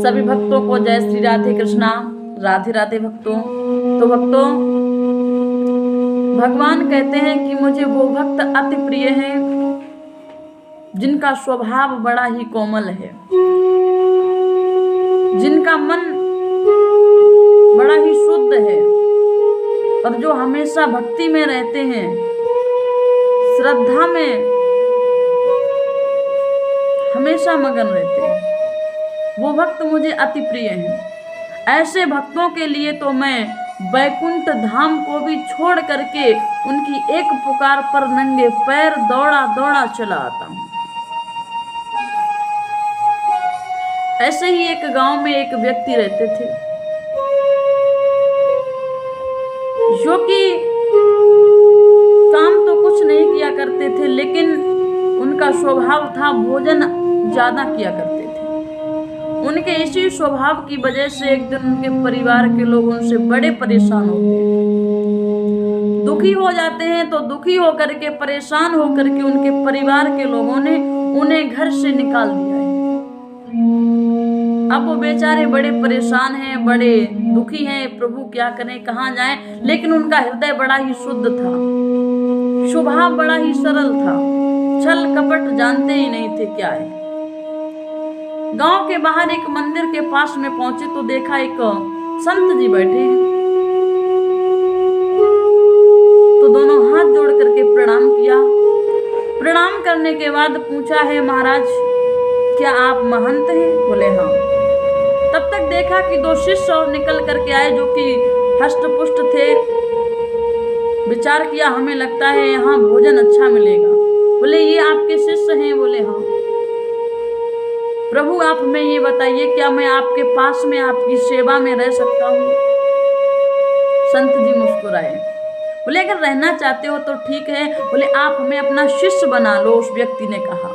सभी भक्तों को जय श्री राधे कृष्णा। राधे राधे भक्तों। तो भक्तों, भगवान कहते हैं कि मुझे वो भक्त अति प्रिय हैं जिनका स्वभाव बड़ा ही कोमल है, जिनका मन बड़ा ही शुद्ध है और जो हमेशा भक्ति में रहते हैं, श्रद्धा में हमेशा मगन रहते हैं। वो भक्त मुझे अति प्रिय हैं। ऐसे भक्तों के लिए तो मैं वैकुंठ धाम को भी छोड़ करके उनकी एक पुकार पर नंगे पैर दौड़ा दौड़ा चला आता हूं। ऐसे ही एक गांव में एक व्यक्ति रहते थे जो कि काम तो कुछ नहीं किया करते थे, लेकिन उनका स्वभाव था भोजन ज्यादा किया करते थे। उनके इसी स्वभाव की वजह से एक दिन उनके परिवार के लोग उनसे बड़े परेशान होते हैं, दुखी हो जाते हैं। तो दुखी होकर के, परेशान होकर के उनके परिवार के लोगों ने उन्हें घर से निकाल दिया है। अब वो बेचारे बड़े परेशान हैं, बड़े दुखी हैं, प्रभु क्या करें, कहाँ जाएं। लेकिन उनका हृदय बड़ा ही शुद्ध था, स्वभाव बड़ा ही सरल था, छल कपट जानते ही नहीं थे क्या है। गांव के बाहर एक मंदिर के पास में पहुंचे तो देखा एक संत जी बैठे हैं। तो दोनों हाथ जोड़ करके प्रणाम किया। प्रणाम करने के बाद पूछा है, महाराज क्या आप महंत हैं? बोले हाँ। तब तक देखा कि दो शिष्य और निकल करके आए जो कि हष्ट पुष्ट थे। विचार किया, हमें लगता है यहाँ भोजन अच्छा मिलेगा। बोले ये आपके शिष्य हैं? बोले हाँ। प्रभु आप हमें ये बताइए, क्या मैं आपके पास में आपकी सेवा में रह सकता हूँ? संत जी मुस्कुराए। बोले अगर रहना चाहते हो तो ठीक है। बोले आप हमें अपना शिष्य बना लो, उस व्यक्ति ने कहा।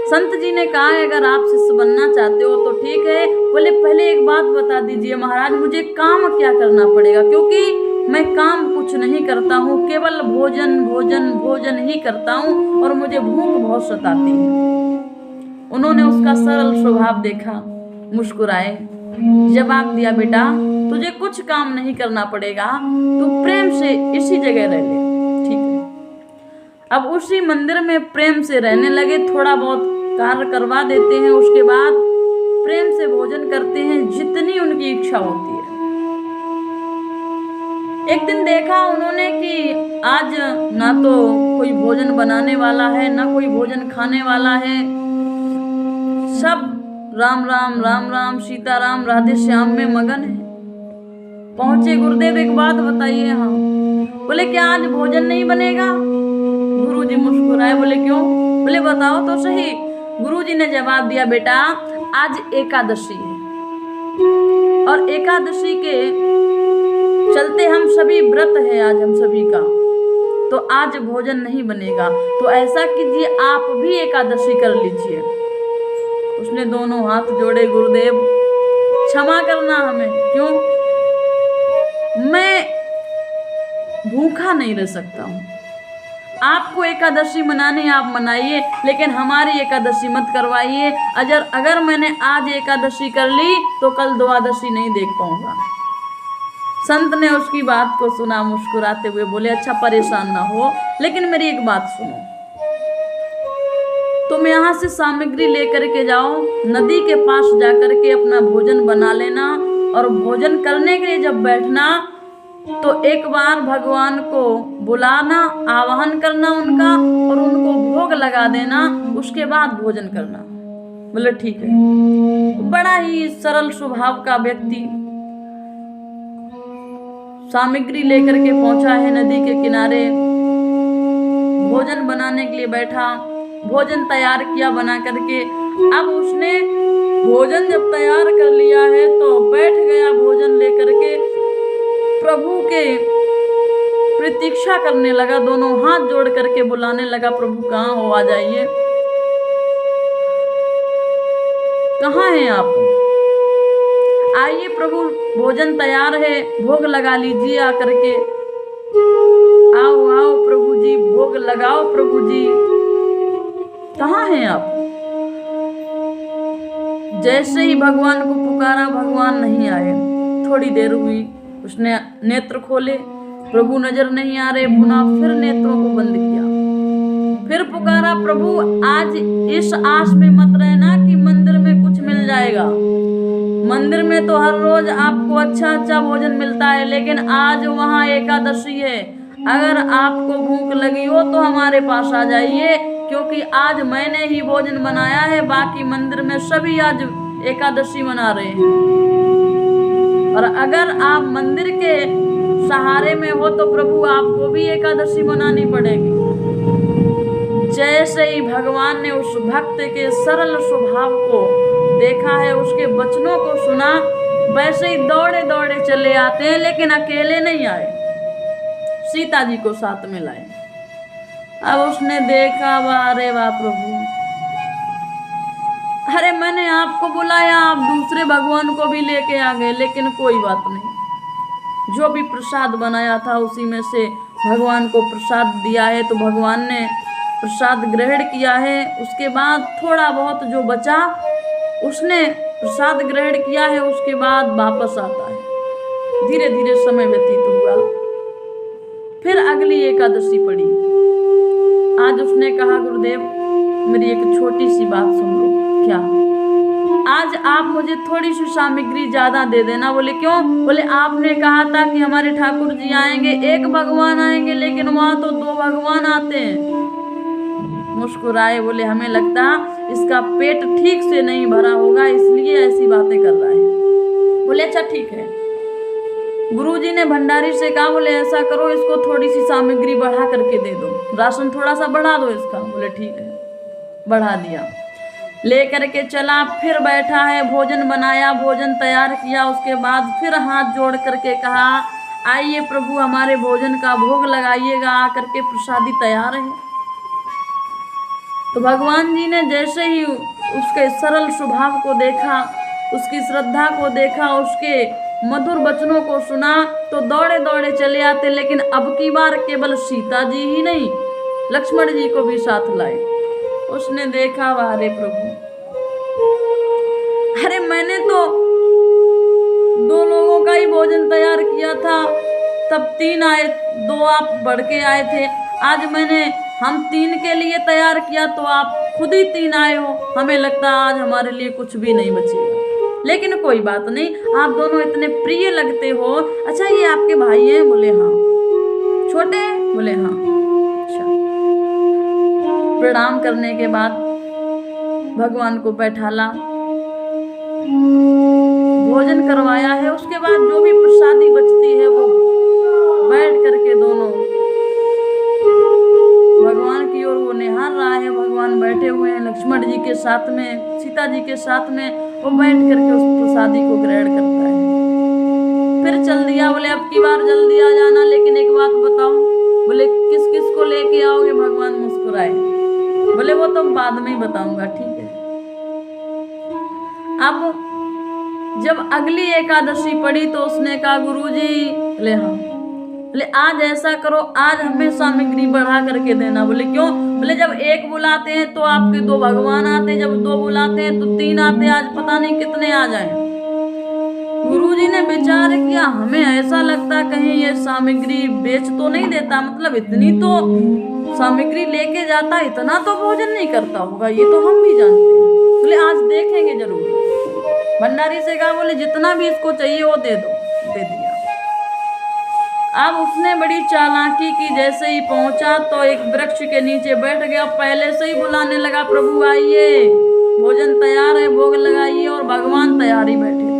संत जी ने कहा अगर आप शिष्य बनना चाहते हो तो ठीक है। बोले पहले एक बात बता दीजिए महाराज, मुझे काम क्या करना पड़ेगा, क्योंकि मैं काम कुछ नहीं करता हूँ, केवल भोजन भोजन भोजन ही करता हूँ और मुझे भूख बहुत सताती है। उन्होंने उसका सरल स्वभाव देखा, मुस्कुराए, जवाब दिया बेटा तुझे कुछ काम नहीं करना पड़ेगा, तू प्रेम से इसी जगह रह ले, ठीक है। अब उसी मंदिर में प्रेम से रहने लगे, थोड़ा बहुत कार्य करवा देते हैं, उसके बाद प्रेम से भोजन करते हैं जितनी उनकी इच्छा होती है। एक दिन देखा उन्होंने कि आज ना तो कोई भोजन बनाने वाला है, ना कोई भोजन खाने वाला है, सब राम राम राम राम सीताराम राधे श्याम में मगन है। पहुंचे, गुरुदेव एक बात बताइए। हाँ। बोले क्या आज भोजन नहीं बनेगा? गुरुजी मुस्कुराए, बोले क्यों? बोले बताओ तो सही। गुरुजी ने जवाब दिया बेटा आज एकादशी है और एकादशी के चलते हम सभी व्रत है आज हम सभी का, तो आज भोजन नहीं बनेगा। तो ऐसा कीजिए आप भी एकादशी कर लीजिए। उसने दोनों हाथ जोड़े, गुरुदेव क्षमा करना हमें, क्यों? मैं भूखा नहीं रह सकता हूँ। आपको एकादशी मनानी आप मनाइए, लेकिन हमारी एकादशी मत करवाइए। अगर मैंने आज एकादशी कर ली तो कल द्वादशी नहीं देख पाऊंगा। संत ने उसकी बात को सुना, मुस्कुराते हुए बोले अच्छा परेशान ना हो, लेकिन मेरी एक बात सुनो, तुम यहाँ से सामग्री लेकर के जाओ, नदी के पास जाकर के अपना भोजन बना लेना और भोजन करने के लिए जब बैठना तो एक बार भगवान को बुलाना, आवाहन करना उनका और उनको भोग लगा देना, उसके बाद भोजन करना। बोले ठीक है। बड़ा ही सरल स्वभाव का व्यक्ति सामग्री लेकर के पहुंचा है नदी के किनारे, भोजन बनाने के लिए बैठा, भोजन तैयार किया बना करके। अब उसने भोजन जब तैयार कर लिया है तो बैठ गया भोजन लेकर के, प्रभु के प्रतीक्षा करने लगा, दोनों हाथ जोड़ करके बुलाने लगा, प्रभु कहाँ हो, आ जाइए, कहाँ हैं आप, आइए प्रभु भोजन तैयार है, भोग लगा लीजिए आकर के, आओ आओ प्रभु जी, भोग लगाओ प्रभु जी, कहाँ हैं आप? जैसे ही भगवान को पुकारा, भगवान नहीं आए। थोड़ी देर हुई, उसने नेत्र खोले, प्रभु नजर नहीं आ रहे, पुनः फिर नेत्रों को बंद किया। फिर पुकारा, प्रभु आज इस आस में मत रहना कि मंदिर में कुछ मिल जाएगा। मंदिर में तो हर रोज आपको अच्छा अच्छा भोजन मिलता है, लेकिन आज वहाँ एकादशी है। अगर आपको भूख लगी हो तो हमारे पास आ जाइए, क्योंकि आज मैंने ही भोजन बनाया है। बाकी मंदिर में सभी आज एकादशी मना रहे हैं, और अगर आप मंदिर के सहारे में हो तो प्रभु आपको भी एकादशी मनानी पड़ेगी। जैसे ही भगवान ने उस भक्त के सरल स्वभाव को देखा है, उसके वचनों को सुना, वैसे ही दौड़े दौड़े चले आते हैं, लेकिन अकेले नहीं आए, सीता जी को साथ में लाए। अब उसने देखा, अरे वाह प्रभु, अरे मैंने आपको बुलाया, आप दूसरे भगवान को भी लेके आ गए, लेकिन कोई बात नहीं। जो भी प्रसाद बनाया था उसी में से भगवान को प्रसाद दिया है, तो भगवान ने प्रसाद ग्रहण किया है। उसके बाद थोड़ा बहुत जो बचा उसने प्रसाद ग्रहण किया है, उसके बाद वापस आता है। धीरे धीरे समय व्यतीत हुआ, फिर अगली एकादशी पड़ी। आज उसने कहा, गुरुदेव मेरी एक छोटी सी बात सुन लो। क्या? आज आप मुझे थोड़ी सी सामग्री ज्यादा दे देना। बोले क्यों? बोले आपने कहा था कि हमारे ठाकुर जी आएंगे, एक भगवान आएंगे, लेकिन वहां तो दो भगवान आते हैं। मुस्कुराए, बोले हमें लगता इसका पेट ठीक से नहीं भरा होगा, इसलिए ऐसी बातें कर रहा है। बोले अच्छा ठीक है। गुरुजी ने भंडारी से कहा, बोले ऐसा करो, इसको थोड़ी सी सामग्री बढ़ा करके दे दो, राशन थोड़ा सा बढ़ा दो इसका। बोले ठीक है, बढ़ा दिया। लेकर के चला, फिर बैठा है, भोजन बनाया, भोजन तैयार किया। उसके बाद फिर हाथ जोड़ करके कहा, आइए प्रभु हमारे भोजन का भोग लगाइएगा, आकर के प्रसादी तैयार है। तो भगवान जी ने जैसे ही उसके सरल स्वभाव को देखा, उसकी श्रद्धा को देखा, उसके मधुर वचनों को सुना, तो दौड़े दौड़े चले आते। लेकिन अब की बार केवल सीता जी ही नहीं, लक्ष्मण जी को भी साथ लाए। उसने देखा, वारे प्रभु, अरे मैंने तो दो लोगों का ही भोजन तैयार किया था, तब 3 आए, 2 आप बढ़ के आए थे। आज मैंने हम 3 के लिए तैयार किया, तो आप खुद ही 3 आए हो। हमें लगता आज हमारे लिए कुछ भी नहीं बचेगा, लेकिन कोई बात नहीं, आप दोनों इतने प्रिय लगते हो। अच्छा ये आपके भाई हैं? बोले हाँ। छोटे हैं? बोले हाँ। अच्छा। प्रणाम करने के बाद भगवान को बैठाला, भोजन करवाया है। उसके बाद जो भी प्रसादी बचती है वो बैठ करके दोनों भगवान की ओर वो निहार रहा है। भगवान बैठे हुए हैं लक्ष्मण जी के साथ में, सीता जी के साथ में, वो बैठ करके उस प्रसादी को ग्रहण करता है। फिर चल दिया। बोले अब की बार जल्दी आ जाना, लेकिन एक बात बताओ। बोले किस किस को लेके आओगे? भगवान मुस्कुराए, बोले वो तो बाद में ही बताऊंगा, ठीक है। अब जब अगली एकादशी पड़ी तो उसने कहा, गुरुजी। बोले हाँ। बोले आज ऐसा करो, आज हमें सामग्री बढ़ा करके देना। बोले क्यों? बोले जब एक बुलाते हैं तो आपके 2 भगवान आते, जब 2 बुलाते हैं तो 3 आते, आज पता नहीं कितने आ जाएं। गुरुजी ने विचार किया, हमें ऐसा लगता कहीं ये सामग्री बेच तो नहीं देता, मतलब इतनी तो सामग्री लेके जाता, इतना तो भोजन नहीं करता होगा, ये तो हम भी जानते हैं। बोले आज देखेंगे जरूर। भंडारी से कहा, बोले जितना भी इसको चाहिए वो दे दो। दे दिया। अब उसने बड़ी चालाकी की, जैसे ही पहुंचा तो एक वृक्ष के नीचे बैठ गया, पहले से ही बुलाने लगा, प्रभु आइए, भोजन तैयार है, भोग लगाइए। और भगवान तैयार ही बैठे थे।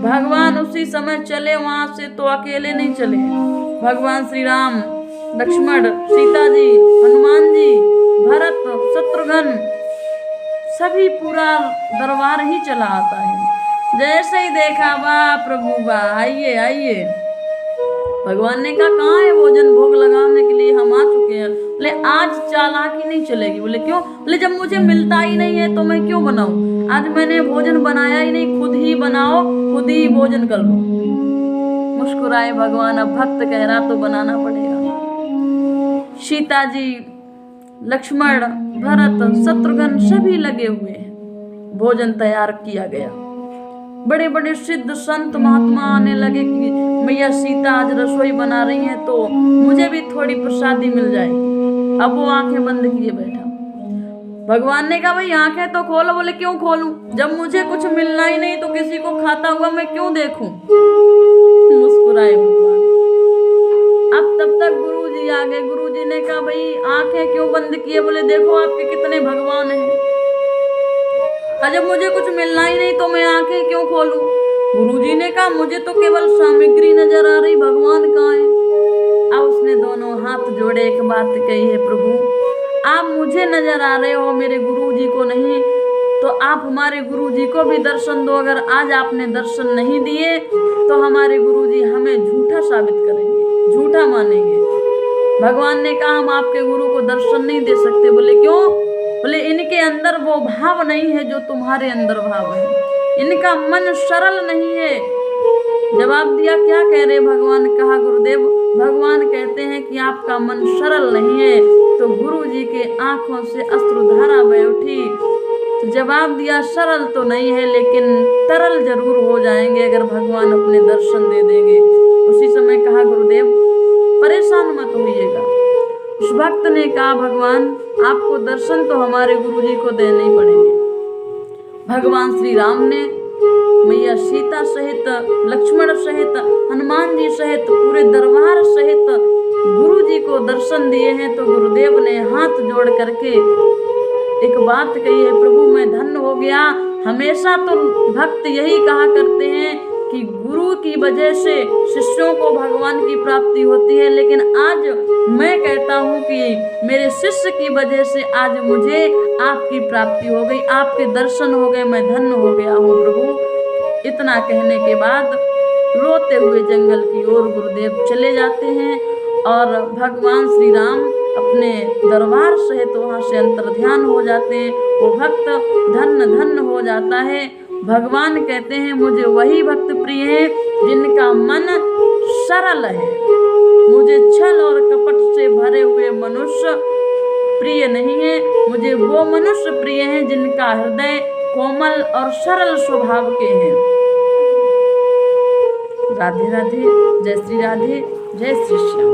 भगवान उसी समय चले वहां से, तो अकेले नहीं चले। भगवान श्री राम, लक्ष्मण, सीता जी, हनुमान जी, भरत, शत्रुघ्न, सभी पूरा दरबार ही चला आता है। जैसे ही देखा, वाह प्रभु वाह, आइए आइए। भगवान ने कहा, कहाँ है भोजन? भोग लगाने के लिए हम आ चुके हैं। बोले आज चालाकी नहीं चलेगी। बोले क्यों? बोले जब मुझे मिलता ही नहीं है तो मैं क्यों बनाऊं? आज मैंने भोजन बनाया ही नहीं, खुद ही बनाओ, खुद ही भोजन कर लो। मुस्कुराए भगवान, अब भक्त कह रहा तो बनाना पड़ेगा। सीता जी, लक्ष्मण, भरत, शत्रुघ्न सभी लगे हुए हैं। भोजन तैयार किया गया। बड़े बड़े सिद्ध संत महात्मा आने लगे कि मैया सीता आज रसोई बना रही हैं तो मुझे भी थोड़ी प्रसादी मिल जाएगी। अब वो आंखें बंद किए बैठा। भगवान ने कहा भाई आंखें तो खोलो। बोले क्यों खोलूं, जब मुझे कुछ मिलना ही नहीं तो किसी को खाता हुआ मैं क्यों देखूं। मुस्कुराए भगवान। अब तब तक गुरुजी आ गए। गुरुजी ने कहा भाई आंखें क्यों बंद किए। बोले देखो आपके कितने भगवान हैं, जब मुझे कुछ मिलना ही नहीं तो मैं आंखें क्यों खोलूं। गुरुजी ने कहा मुझे तो केवल सामग्री नजर आ रही, भगवान कहाँ है। अब उसने दोनों हाथ जोड़े एक बात कही है, प्रभु आप मुझे नजर आ रहे हो, मेरे गुरुजी को नहीं, तो आप हमारे गुरुजी को भी दर्शन दो। अगर आज आपने दर्शन नहीं दिए तो हमारे गुरुजी हमें झूठा साबित करेंगे, झूठा मानेंगे। भगवान ने कहा हम आपके गुरु को दर्शन नहीं दे सकते। बोले क्यों। बोले इनके अंदर वो भाव नहीं है जो तुम्हारे अंदर भाव है, इनका मन सरल नहीं है। जवाब दिया क्या कह रहे भगवान। कहा गुरुदेव भगवान कहते हैं कि आपका मन सरल नहीं है। तो गुरुजी के आंखों से अश्रुधारा बह उठी। तो जवाब दिया सरल तो नहीं है लेकिन तरल जरूर हो जाएंगे अगर भगवान अपने दर्शन दे देंगे। उसी समय कहा गुरुदेव परेशान मत होइएगा। उस भक्त ने कहा भगवान आपको दर्शन तो हमारे गुरुजी को देने ही पड़ेंगे। भगवान श्री राम ने मैया सीता सहित, लक्ष्मण सहित, हनुमान जी सहित, पूरे दरबार सहित गुरुजी को दर्शन दिए हैं। तो गुरुदेव ने हाथ जोड़ करके एक बात कही है, प्रभु मैं धन्य हो गया। हमेशा तो भक्त यही कहा करते हैं कि गुरु की वजह से शिष्यों को भगवान की प्राप्ति होती है, लेकिन आज मैं कहता हूँ कि मेरे शिष्य की वजह से आज मुझे आपकी प्राप्ति हो गई, आपके दर्शन हो गए, मैं धन्य हो गया हूँ प्रभु। इतना कहने के बाद रोते हुए जंगल की ओर गुरुदेव चले जाते हैं और भगवान श्री राम अपने दरबार सहित वहाँ से अंतर्ध्यान हो जाते हैं। वो भक्त धन्य धन्य हो जाता है। भगवान कहते हैं मुझे वही भक्त प्रिय है जिनका मन सरल है, मुझे छल और कपट से भरे हुए मनुष्य प्रिय नहीं है। मुझे वो मनुष्य प्रिय हैं जिनका हृदय कोमल और सरल स्वभाव के हैं। राधे राधे, जय श्री राधे, जय श्री श्याम।